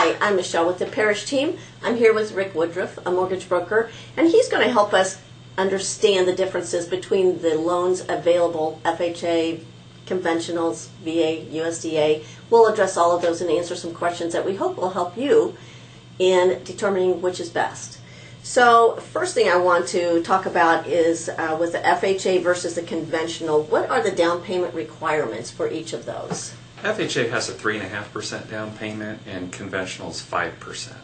Hi, I'm Michelle with the Parish team. I'm here with Rick Woodruff, a mortgage broker, and he's going to help us understand the differences between the loans available, FHA, conventionals, VA, USDA. We'll address all of those and answer some questions that we hope will help you in determining which is best. So first thing I want to talk about is with the FHA versus the conventional, what are the down payment requirements for each of those? FHA has a 3.5% down payment and conventional is 5%.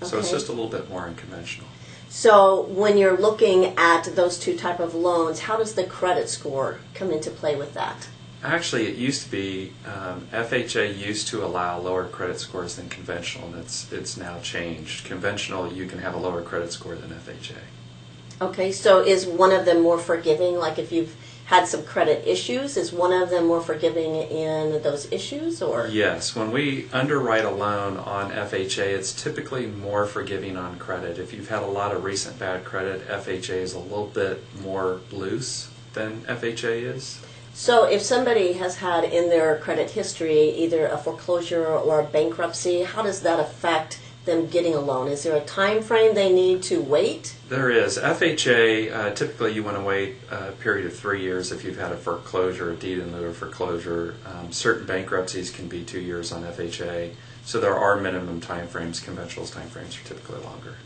So it's just a little bit more in conventional. So when you're looking at those two type of loans, how does the credit score come into play with that? Actually, it used to be FHA used to allow lower credit scores than conventional, and it's now changed. Conventional, you can have a lower credit score than FHA. Okay, so is one of them more forgiving? Like if you've had some credit issues, is one of them more forgiving in those issues, or? Yes, when we underwrite a loan on FHA, it's typically more forgiving on credit. If you've had a lot of recent bad credit, FHA is a little bit more loose than FHA is. So if somebody has had in their credit history either a foreclosure or a bankruptcy, how does that affect them getting a loan? Is there a time frame they need to wait? There is. FHA, typically you want to wait a period of 3 years if you've had a foreclosure, a deed in lieu of foreclosure. Certain bankruptcies can be 2 years on FHA. So there are minimum time frames. Conventional time frames are typically longer.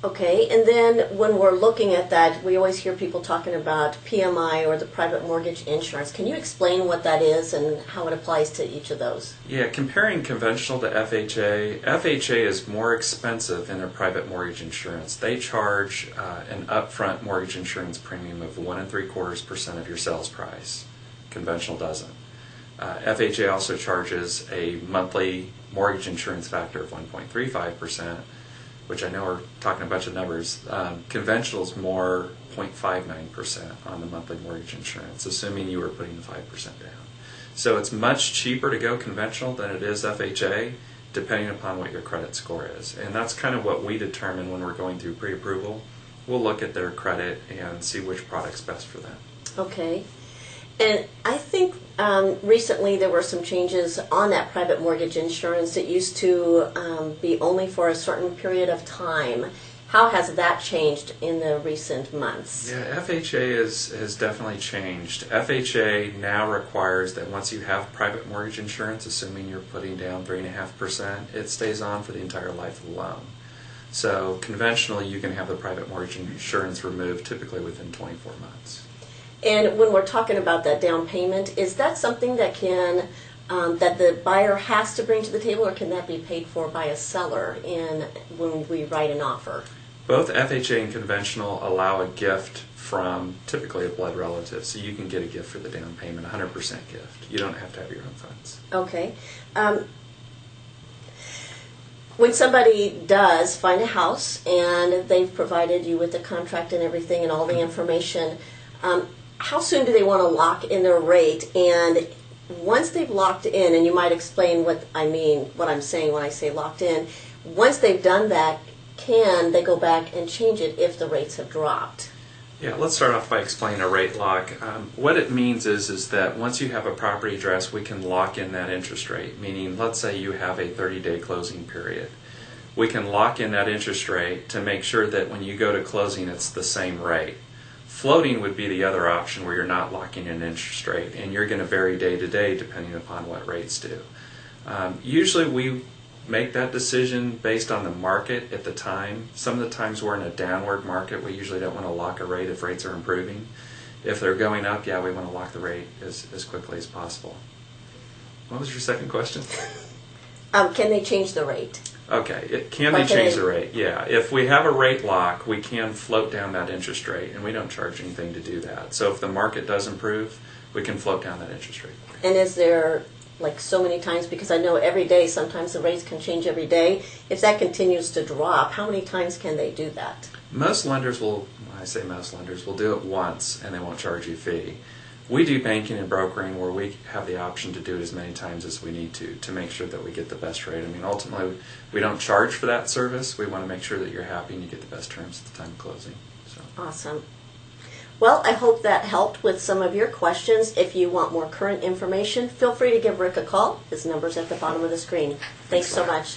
Okay, and then when we're looking at that, we always hear people talking about PMI or the private mortgage insurance. Can you explain what that is and how it applies to each of those? Yeah, comparing conventional to FHA, FHA is more expensive in their private mortgage insurance. They charge an upfront mortgage insurance premium of 1.75% of your sales price. Conventional doesn't. FHA also charges a monthly mortgage insurance factor of 1.35%. which I know we're talking a bunch of numbers. Conventional is more 0.59% on the monthly mortgage insurance, assuming you were putting the 5% down. So it's much cheaper to go conventional than it is FHA, depending upon what your credit score is. And that's kind of what we determine when we're going through pre-approval. We'll look at their credit and see which product's best for them. Okay. And I think recently there were some changes on that private mortgage insurance. It used to be only for a certain period of time. How has that changed in the recent months? Yeah, FHA has definitely changed. FHA now requires that once you have private mortgage insurance, assuming you're putting down 3.5%, it stays on for the entire life of the loan. So conventionally, you can have the private mortgage insurance removed typically within 24 months. And when we're talking about that down payment, is that something that can that the buyer has to bring to the table, or can that be paid for by a seller when we write an offer? Both FHA and conventional allow a gift from typically a blood relative, so you can get a gift for the down payment, 100% gift. You don't have to have your own funds. Okay. When somebody does find a house and they've provided you with the contract and everything and all the information, how soon do they want to lock in their rate? And once they've locked in, and you might explain what I mean, what I'm saying when I say locked in, once they've done that, can they go back and change it if the rates have dropped? Yeah, let's start off by explaining a rate lock. What it means is that once you have a property address, we can lock in that interest rate, meaning let's say you have a 30-day closing period. We can lock in that interest rate to make sure that when you go to closing, it's the same rate. Floating would be the other option where you're not locking in an interest rate, and you're going to vary day to day depending upon what rates do. Usually we make that decision based on the market at the time. Some of the times we're in a downward market, we usually don't want to lock a rate if rates are improving. If they're going up, yeah, we want to lock the rate as quickly as possible. What was your second question? Can they change the rate? Okay, can they change the rate? Yeah, if we have a rate lock, we can float down that interest rate, and we don't charge anything to do that. So if the market does improve, we can float down that interest rate. And is there like so many times, because I know every day sometimes the rates can change every day, if that continues to drop, how many times can they do that? Most lenders will, when I say most lenders, will do it once and they won't charge you a fee. We do banking and brokering where we have the option to do it as many times as we need to make sure that we get the best rate. I mean, ultimately, we don't charge for that service. We want to make sure that you're happy and you get the best terms at the time of closing. So. Awesome. Well, I hope that helped with some of your questions. If you want more current information, feel free to give Rick a call. His number's at the bottom of the screen. Thanks so much.